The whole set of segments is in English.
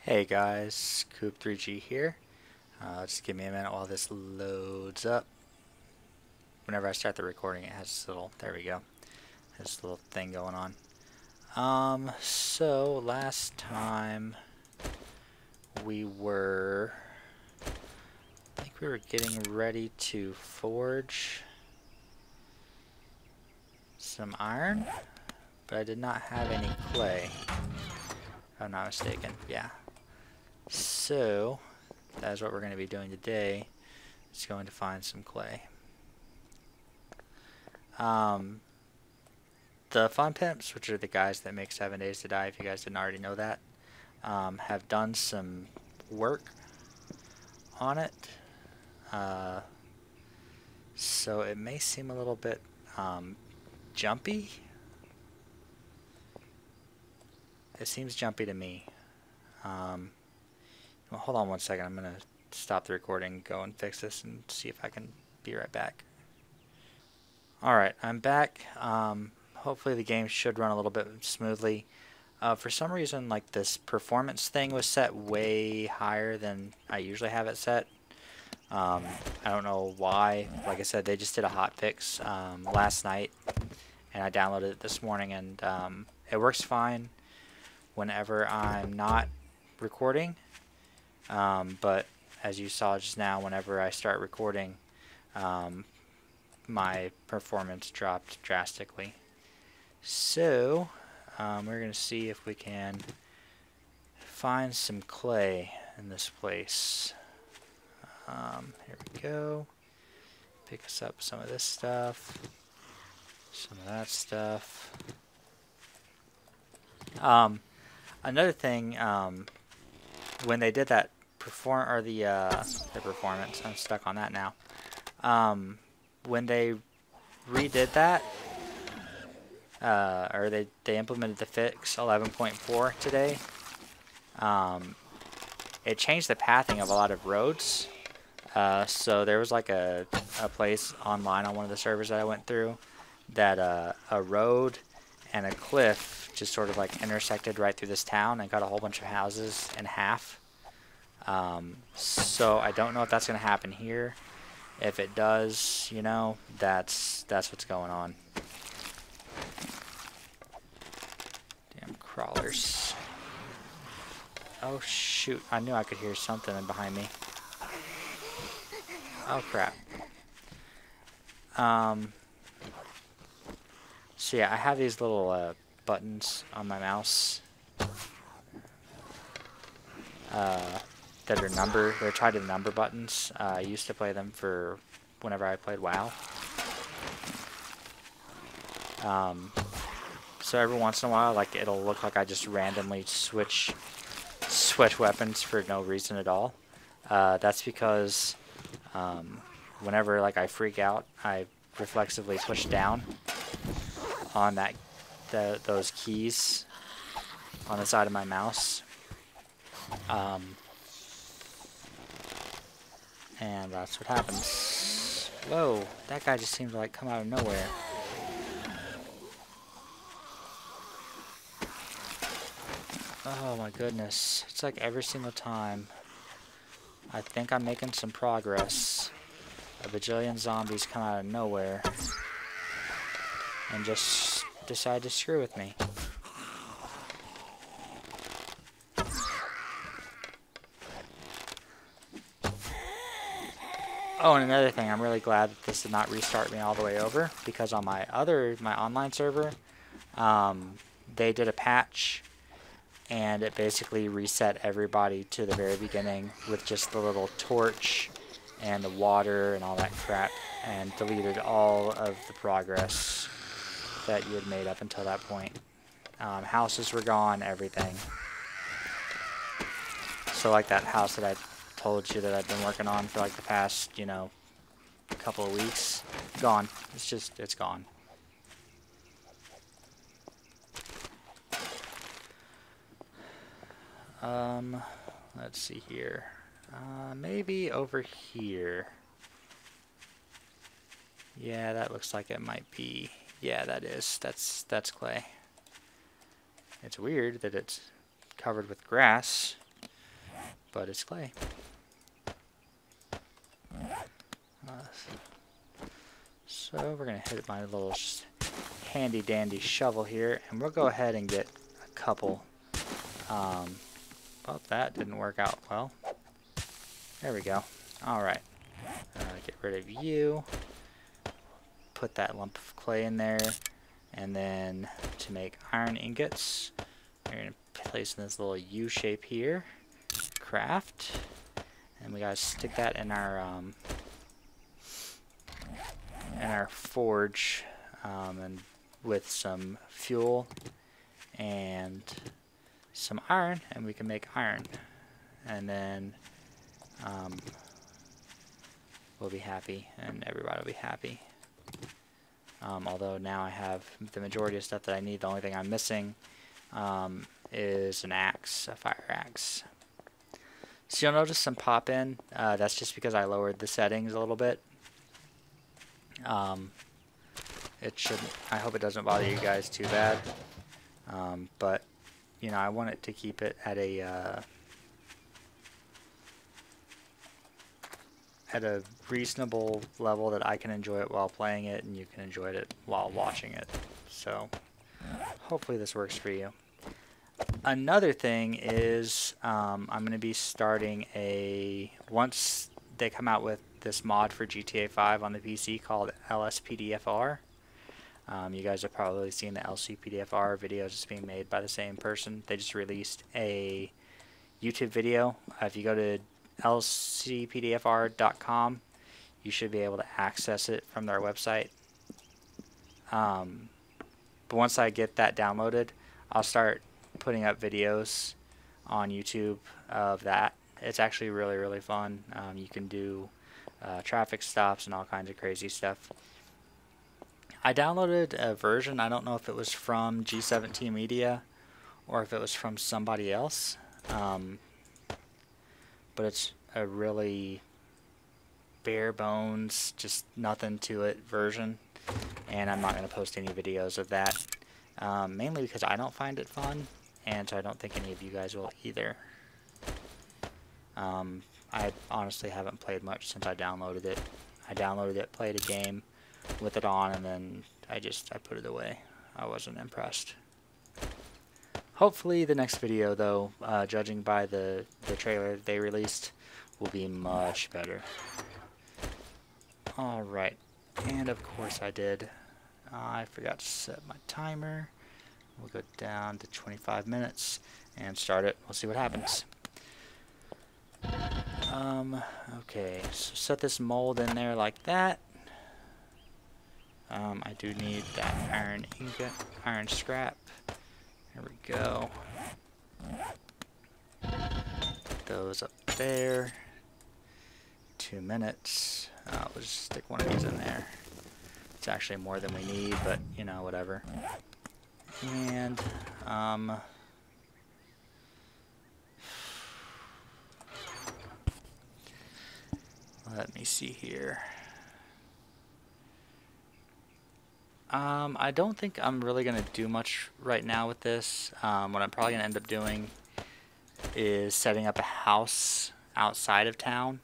Hey guys, Coop3G here. Just give me a minute while this loads up. Whenever I start the recording, it has this little, there we go, this little thing going on. So last time we were, I think we were getting ready to forge some iron, but I did not have any clay, if I'm not mistaken, yeah. So, that is what we're going to be doing today, is going to find some clay. The Fun Pimps, which are the guys that make 7 Days to Die, if you guys didn't already know that, have done some work on it. So it may seem a little bit jumpy. It seems jumpy to me. Well, hold on one second. I'm going to stop the recording, go and fix this, and see if I can be right back. Alright, I'm back. Hopefully the game should run a little bit smoothly. For some reason, like, this performance thing was set way higher than I usually have it set. I don't know why. Like I said, they just did a hotfix last night, and I downloaded it this morning, and it works fine whenever I'm not recording. But as you saw just now, whenever I start recording, my performance dropped drastically. So we're going to see if we can find some clay in this place. Here we go. Pick us up some of this stuff, some of that stuff. Another thing, when they did that the performance, I'm stuck on that now. When they redid that, or they implemented the fix 11.4 today, it changed the pathing of a lot of roads. So there was like a place online on one of the servers that I went through that a road and a cliff just sort of like intersected right through this town and cut a whole bunch of houses in half. So I don't know if that's going to happen here. If it does, you know, that's what's going on. Damn crawlers. Oh shoot, I knew I could hear something behind me. Oh crap. So yeah, I have these little buttons on my mouse that are they're tried to number buttons. I used to play them for whenever I played WoW. So every once in a while, like, it'll look like I just randomly switch weapons for no reason at all. That's because whenever like I freak out, I reflexively push down on those keys on the side of my mouse. And that's what happens. Whoa, that guy just seemed to like come out of nowhere. Oh my goodness, it's like every single time. I think I'm making some progress. A bajillion zombies come out of nowhere and just decide to screw with me. Oh, and another thing, I'm really glad that this did not restart me all the way over, because on my online server, they did a patch, and it basically reset everybody to the very beginning with just the little torch and the water and all that crap, and deleted all of the progress that you had made up until that point. Houses were gone, everything. So like that house that I told you that I've been working on for like the past, you know, couple of weeks, gone. It's gone. Let's see here. Maybe over here. Yeah, that looks like it might be. Yeah, that is. That's clay. It's weird that it's covered with grass. but it's clay. So we're going to hit my little handy dandy shovel here, and we'll go ahead and get a couple. Well, that didn't work out well. There we go. Alright. Get rid of you. Put that lump of clay in there. And then to make iron ingots, we're going to place in this little U shape here. Craft. And we got to stick that in our forge, and with some fuel and some iron, and we can make iron. And then we'll be happy, and everybody will be happy. Although now I have the majority of stuff that I need. The only thing I'm missing is an axe, a fire axe. So you'll notice some pop in. That's just because I lowered the settings a little bit. It shouldn't. I hope it doesn't bother you guys too bad. But you know, I want it to keep it at a reasonable level that I can enjoy it while playing it, and you can enjoy it while watching it. So hopefully this works for you. Another thing is I'm going to be starting once they come out with this mod for GTA 5 on the PC called LSPDFR. You guys have probably seen the LCPDFR videos just being made by the same person. They just released a YouTube video. If you go to lcpdfr.com, you should be able to access it from their website. But once I get that downloaded, I'll start putting up videos on YouTube of that. It's actually really, really fun. You can do traffic stops and all kinds of crazy stuff. I downloaded a version. I don't know if it was from G17 Media or if it was from somebody else. But it's a really bare bones, just nothing to it version, and I'm not going to post any videos of that, mainly because I don't find it fun, and so I don't think any of you guys will either. I honestly haven't played much since I downloaded it. I downloaded it, played a game with it on, and then I put it away. I wasn't impressed. Hopefully the next video, though, judging by the trailer they released, will be much better. Alright, and of course I did. I forgot to set my timer. We'll go down to 25 minutes and start it. We'll see what happens. Okay, so set this mold in there like that. I do need that iron ingot, iron scrap. There we go. Put those up there. 2 minutes. We'll just stick one of these in there. It's actually more than we need, but you know, whatever. And let me see here. I don't think I'm really going to do much right now with this. What I'm probably going to end up doing is setting up a house outside of town,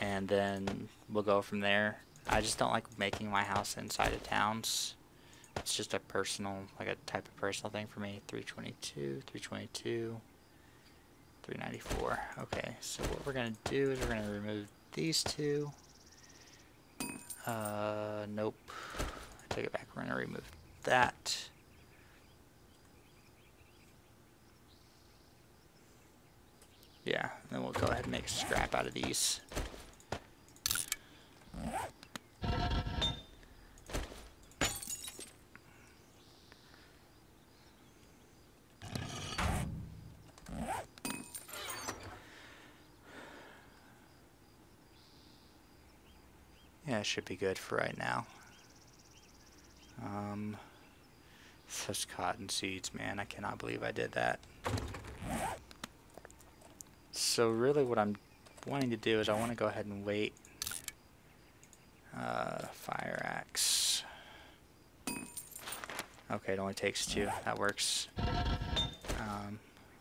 and then we'll go from there. I just don't like making my house inside of towns. It's just a personal, like a type of personal thing for me. 322, 322, 394. Okay, so what we're going to do is we're going to remove these two. Nope. I take it back. We're going to remove that. Yeah, and then we'll go ahead and make scrap out of these. Yeah, it should be good for right now. Those cotton seeds, man, I cannot believe I did that. So really what I'm wanting to do is I want to go ahead and wait. Fire axe. Okay, it only takes 2. That works.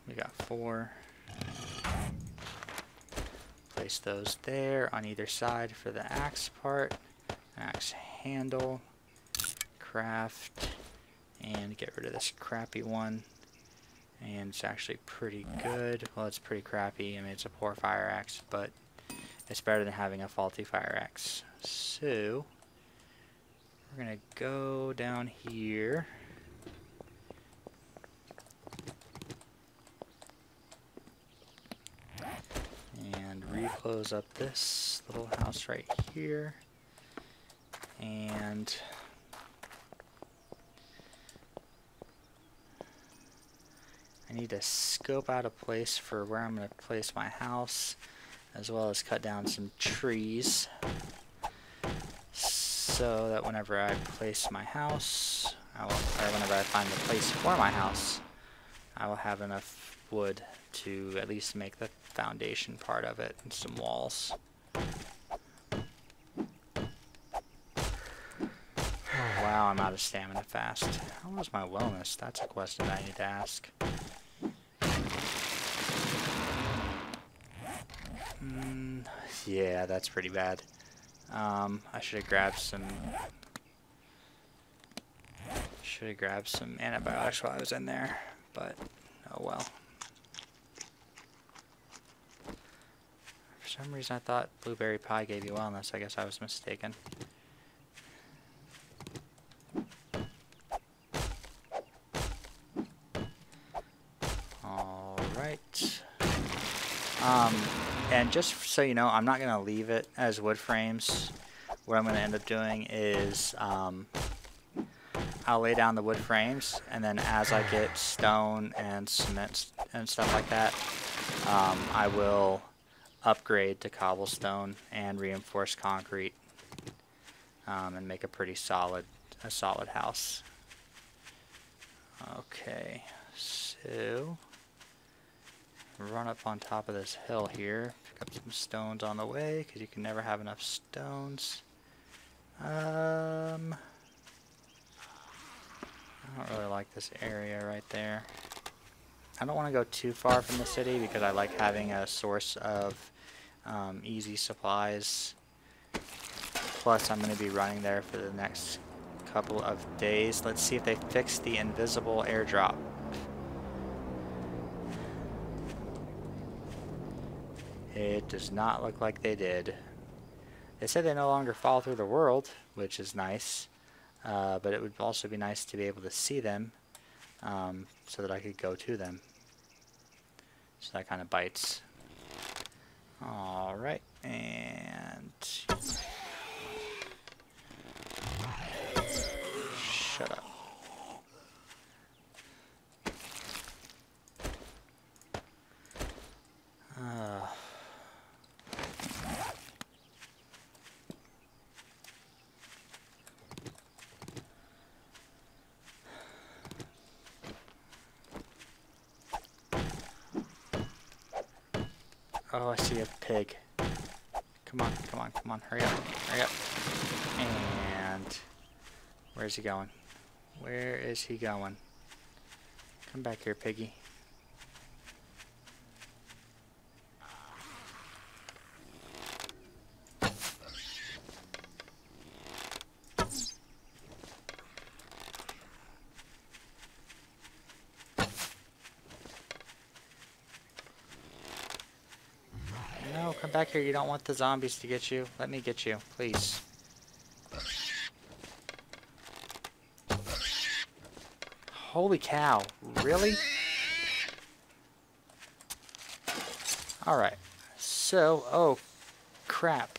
We got 4. Place those there on either side for the axe part. Axe handle. Craft. And get rid of this crappy one. And it's actually pretty good. Well, it's pretty crappy. I mean, it's a poor fire axe, but it's better than having a faulty fire axe. So, we're going to go down here. And reclose up this little house right here. And I need to scope out a place for where I'm going to place my house, as well as cut down some trees, so that whenever I place my house, or whenever I find the place for my house, I will have enough wood to at least make the foundation part of it and some walls. Oh, wow, I'm out of stamina fast. How was my wellness? That's a question I need to ask. Yeah, that's pretty bad. I should have grabbed some antibiotics while I was in there, but oh well. For some reason I thought blueberry pie gave you wellness. I guess I was mistaken. Alright. And just so you know, I'm not going to leave it as wood frames. What I'm going to end up doing is I'll lay down the wood frames, and then as I get stone and cement and stuff like that, I will upgrade to cobblestone and reinforced concrete, and make a pretty solid house. Okay, so run up on top of this hill here, pick up some stones on the way, because you can never have enough stones. I don't really like this area right there. I don't want to go too far from the city, because I like having a source of easy supplies. Plus, I'm going to be running there for the next couple of days. Let's see if they fixed the invisible airdrop. It does not look like they did. They said they no longer fall through the world, which is nice. But it would also be nice to be able to see them, so that I could go to them. So that kind of bites. Alright, and shut up. Oh, I see a pig. Come on, come on, come on. Hurry up, hurry up. And where's he going? Where is he going? Come back here, piggy. No, come back here. You don't want the zombies to get you. Let me get you, please. Holy cow. Really? Alright. So, oh, crap.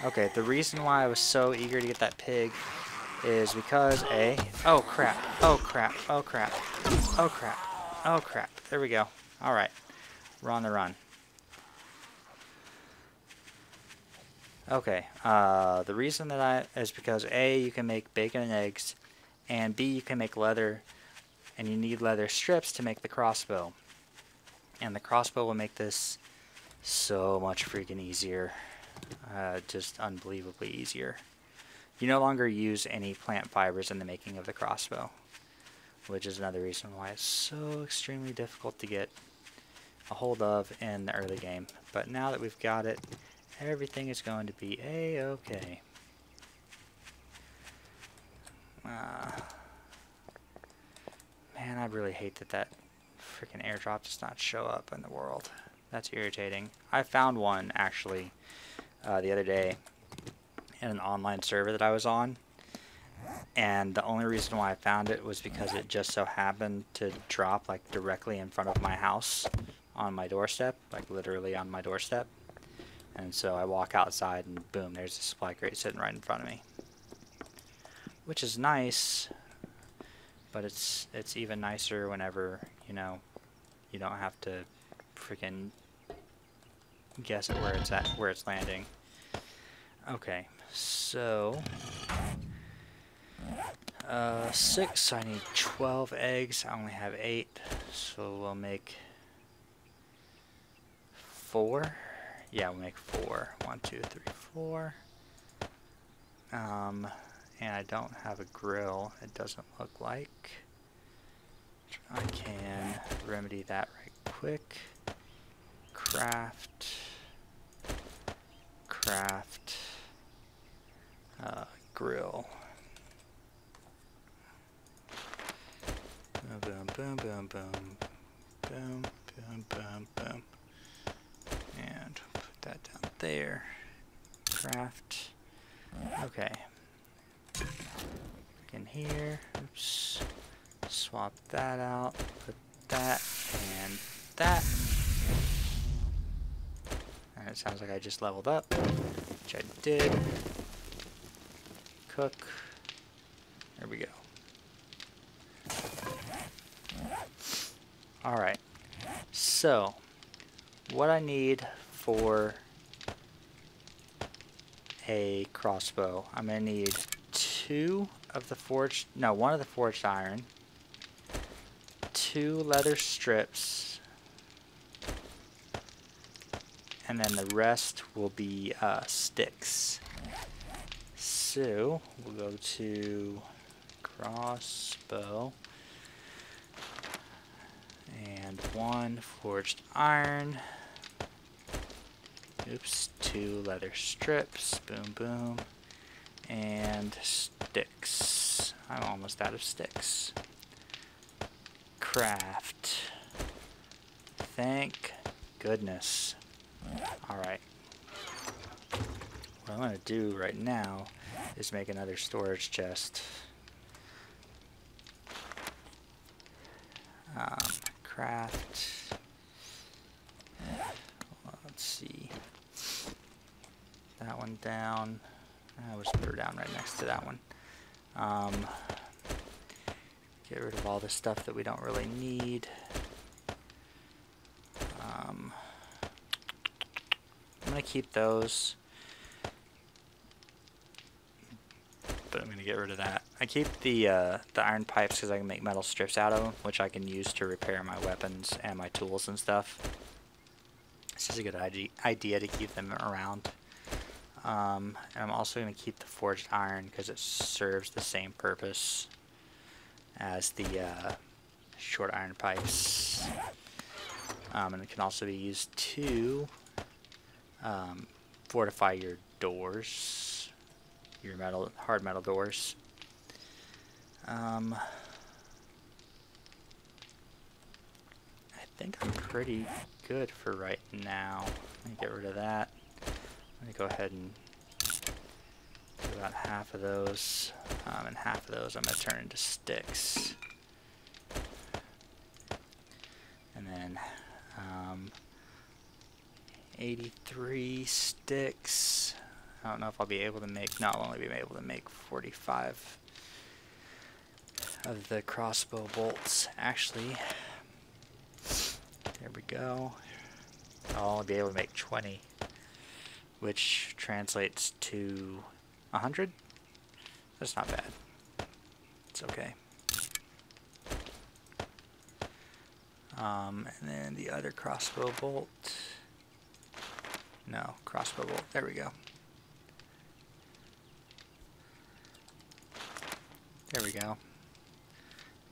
Okay, the reason why I was so eager to get that pig is because oh crap, oh crap, oh crap, oh crap, oh crap. There we go. Alright, we're on the run. Okay, the reason that is because A, you can make bacon and eggs, and B, you can make leather, and you need leather strips to make the crossbow. And the crossbow will make this so much freaking easier. Just unbelievably easier. You no longer use any plant fibers in the making of the crossbow, which is another reason why it's so extremely difficult to get a hold of in the early game. But now that we've got it, everything is going to be a-okay. Man, I really hate that freaking airdrop does not show up in the world. That's irritating. I found one actually the other day in an online server that I was on, and the only reason why I found it was because it just so happened to drop like directly in front of my house on my doorstep, like literally on my doorstep. And so I walk outside and boom, there's a supply crate sitting right in front of me, which is nice. But it's even nicer whenever, you know, you don't have to freaking guess at where it's landing. Okay, so 6. I need 12 eggs. I only have 8, so we'll make 4. Yeah, we'll make 4. 1, 2, 3, 4. And I don't have a grill, it doesn't look like. I can remedy that right quick. Craft. Grill. Boom, boom, boom, boom. Boom, boom, boom, boom. And put that down there. Craft. Okay. In here, oops, swap that out, put that and that, and it sounds like I just leveled up, which I did. Cook, there we go. Alright, so what I need for a crossbow, I'm going to need 2 of the forged, no, 1 of the forged iron, 2 leather strips, and then the rest will be sticks. So we'll go to crossbow and 1 forged iron. Oops, 2 leather strips, boom boom, and sticks. I'm almost out of sticks. Craft. Thank goodness. Alright. What I'm going to do right now is make another storage chest. Craft. Let's see. That one down. I'll just put her down right next to that one. Get rid of all the stuff that we don't really need. I'm going to keep those, but I'm going to get rid of that. I keep the iron pipes because I can make metal strips out of them, which I can use to repair my weapons and my tools and stuff. It's just a good idea to keep them around. And I'm also going to keep the forged iron because it serves the same purpose as the short iron pipes. And it can also be used to fortify your doors, your hard metal doors. I think I'm pretty good for right now. Let me get rid of that. Let me go ahead and do about half of those, and half of those I'm going to turn into sticks. And then 83 sticks. I don't know if I'll be able to make, no, I'll only be able to make 45 of the crossbow bolts. Actually, there we go. I'll only be able to make 20, which translates to 100. That's not bad. It's okay. And then the other crossbow bolt. No, crossbow bolt. There we go. There we go.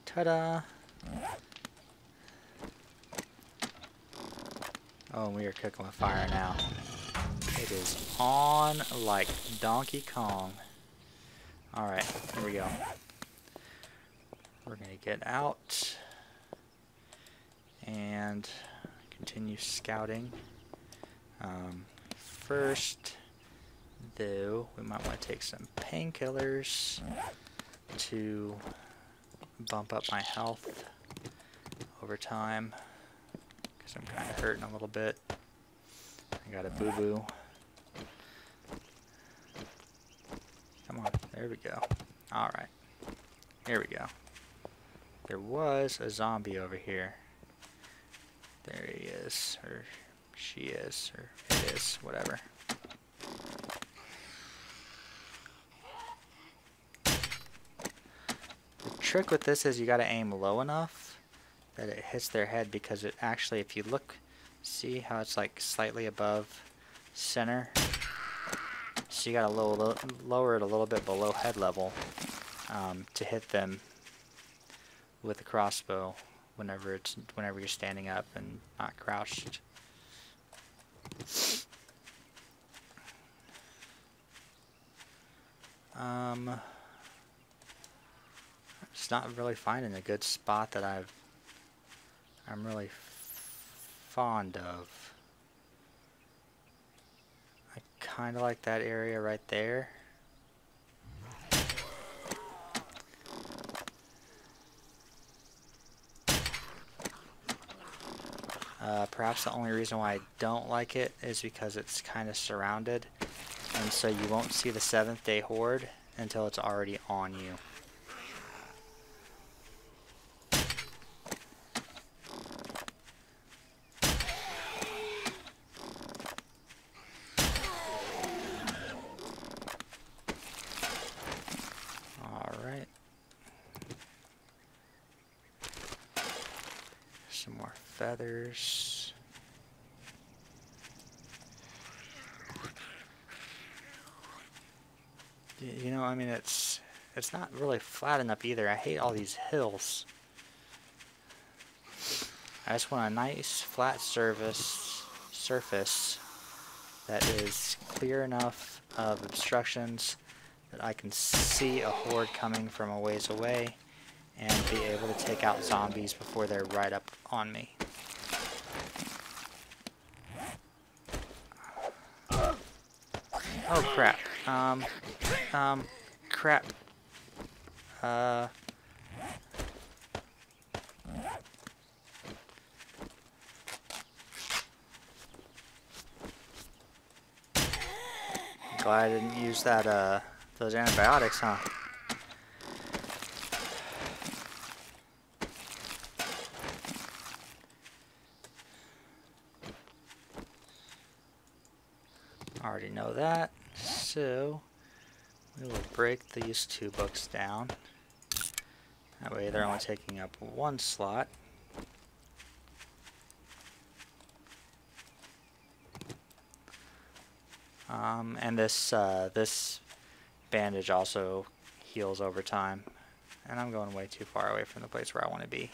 Ta-da! Oh, and we are cooking with fire now. It is on like Donkey Kong. Alright, here we go. We're going to get out and continue scouting. First, though, we might want to take some painkillers to bump up my health over time, because I'm kind of hurting a little bit. I got a boo-boo. Come on, there we go. Alright, here we go. There was a zombie over here. There he is, or she is, or it is, whatever. The trick with this is you gotta aim low enough that it hits their head, because it actually, if you look, see how it's like slightly above center? So you gotta lower it a little bit below head level to hit them with the crossbow whenever you're standing up and not crouched. I'm just not really finding a good spot that I'm really fond of. I kind of like that area right there. Perhaps the only reason why I don't like it is because it's kind of surrounded, and so you won't see the 7th Day Horde until it's already on you. Alright. Some more feathers. You know, I mean, it's not really flat enough either. I hate all these hills. I just want a nice flat surface that is clear enough of obstructions that I can see a horde coming from a ways away and be able to take out zombies before they're right up on me. Oh crap. Crap. Glad I didn't use that, those antibiotics, huh? Already know that, so we will break these 2 books down. That way they're only taking up 1 slot. And this bandage also heals over time. And I'm going way too far away from the place where I want to be.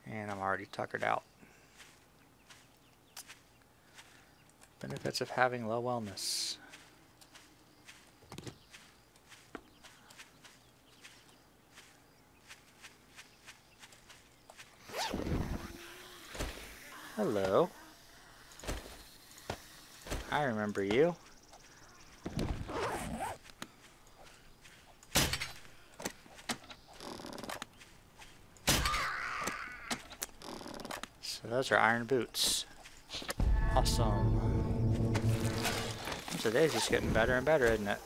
And I'm already tuckered out. Benefits of having low wellness. Hello. I remember you. So those are iron boots. Awesome. Today's just getting better and better, isn't it?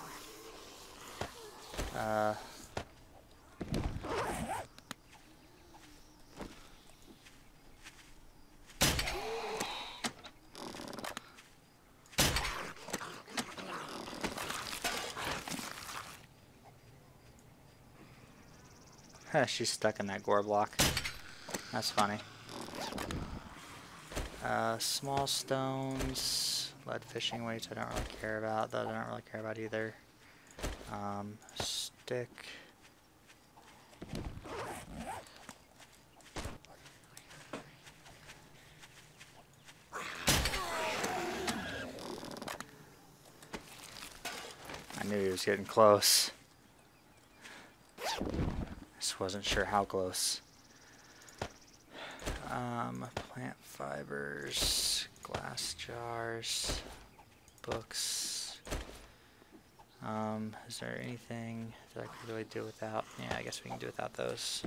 She's stuck in that gore block. That's funny. Small stones, lead fishing weights I don't really care about. Those I don't really care about either. Stick. I knew he was getting close. Just wasn't sure how close. Plant fibers, glass jars, books. Is there anything that I could really do without? Yeah, I guess we can do without those.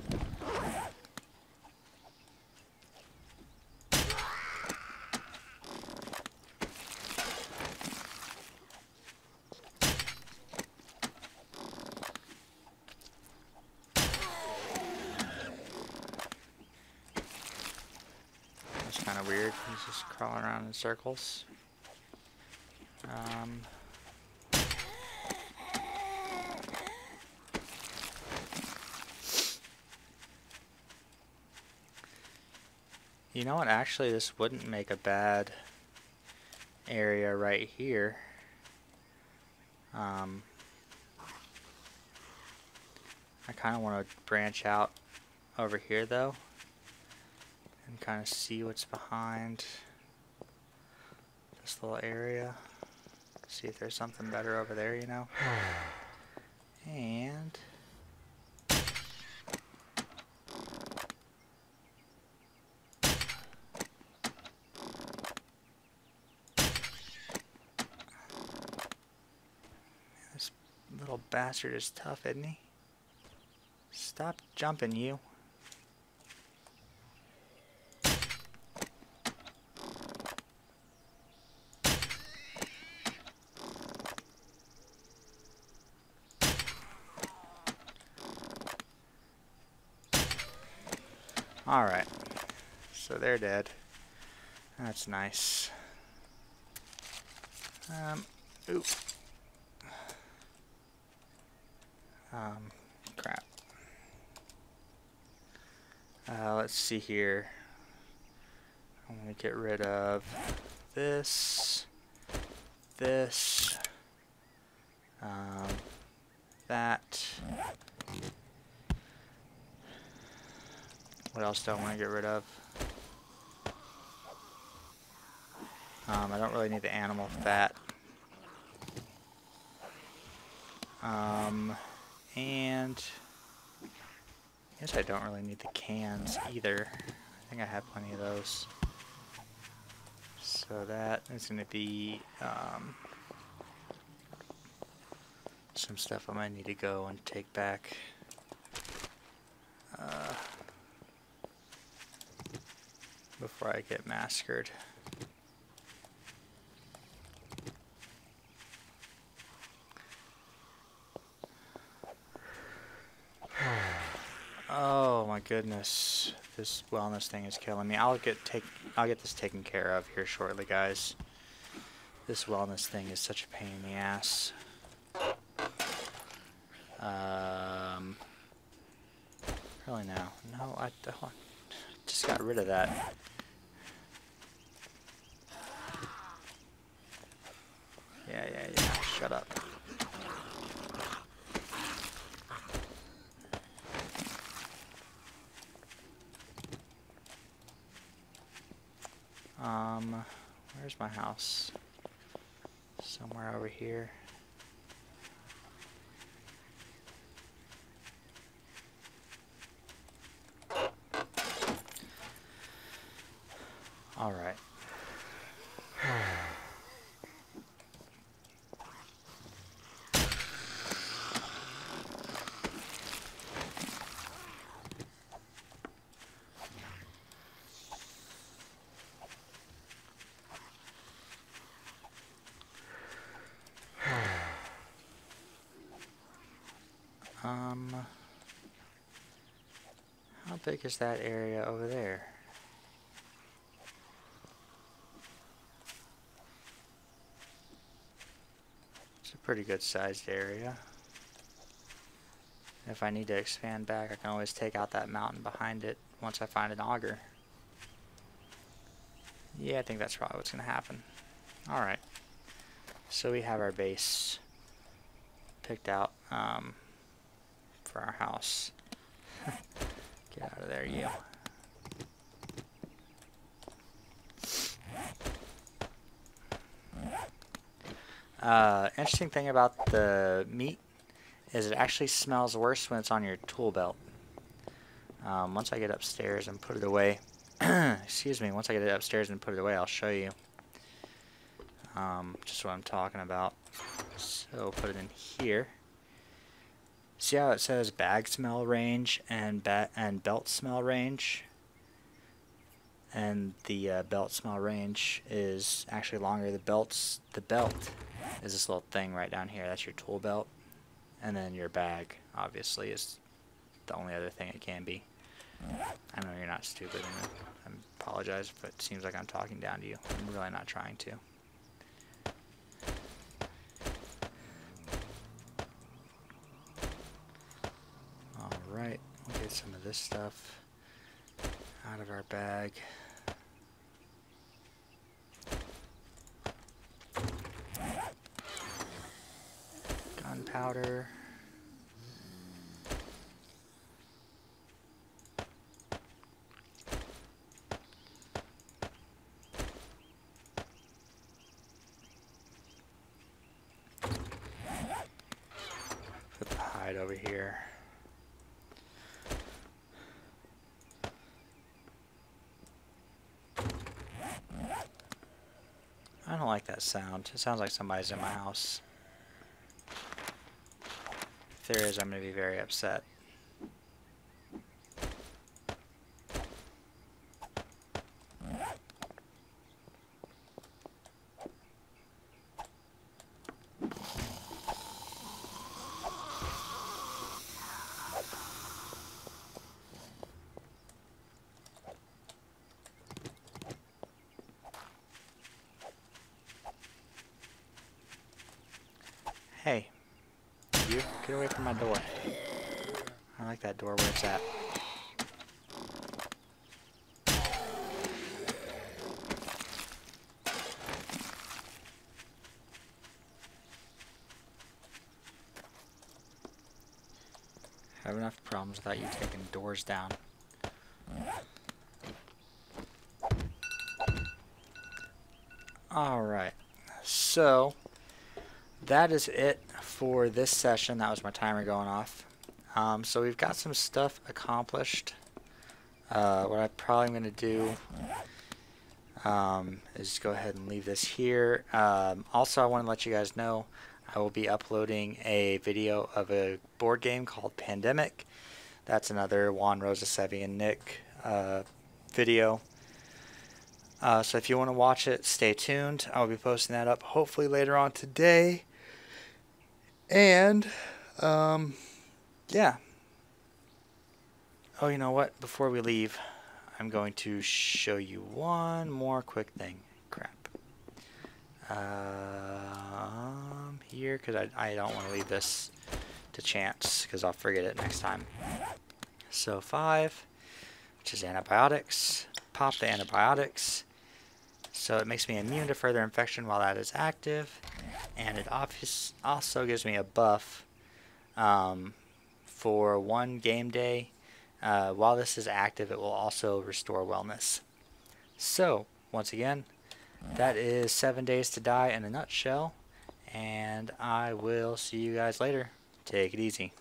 That's kind of weird. He's just crawling around in circles. You know what? Actually, this wouldn't make a bad area right here. I kind of want to branch out over here, though, and kind of see what's behind this little area. See if there's something better over there, you know? And this little bastard is tough, isn't he? Stop jumping, you. Alright, so they're dead. That's nice. Oop. Crap. Let's see here. I'm going to get rid of this, that. What else do I want to get rid of? I don't really need the animal fat. And I guess I don't really need the cans either. I think I have plenty of those. So that is going to be some stuff I might need to go and take back. Before I get massacred. Oh my goodness, this wellness thing is killing me. I'll get this taken care of here shortly, guys. This wellness thing is such a pain in the ass. Really now? No, I just got rid of that. Yeah. Shut up. Where's my house? Somewhere over here. All right. How big is that area over there? It's a pretty good sized area. If I need to expand back, I can always take out that mountain behind it once I find an auger. Yeah, I think that's probably what's going to happen. Alright. So we have our base picked out for our house. Get out of there, you. Interesting thing about the meat is it actually smells worse when it's on your tool belt. Once I get upstairs and put it away, excuse me, once I get it upstairs and put it away, I'll show you just what I'm talking about. So put it in here. See how it says bag smell range and belt smell range? And the belt smell range is actually longer. The belt is this little thing right down here. That's your tool belt. And then your bag, obviously, is the only other thing it can be. I know you're not stupid, and I apologize if it seems like I'm talking down to you. I'm really not trying to. Alright, we'll get some of this stuff out of our bag. Gunpowder. Put the hide over here. I don't like that sound. It sounds like somebody's in my house. If there is, I'm going to be very upset. Hey, you, get away from my door. I like that door where it's at. I have enough problems without you taking doors down. Alright, so that is it for this session. That was my timer going off. So we've got some stuff accomplished. What I'm probably going to do is go ahead and leave this here. Also, I want to let you guys know I will be uploading a video of a board game called Pandemic. That's another Juan, Rosa, Sevi, and Nick video. So if you want to watch it, stay tuned. I'll be posting that up hopefully later on today. And, yeah. Oh, you know what? Before we leave, I'm going to show you one more quick thing. Crap. Here, because I don't want to leave this to chance, because I'll forget it next time. So 5, which is antibiotics. Pop the antibiotics. So it makes me immune to further infection while that is active. And it also gives me a buff for 1 game day. While this is active, it will also restore wellness. So, once again, that is 7 Days to Die in a nutshell. And I will see you guys later. Take it easy.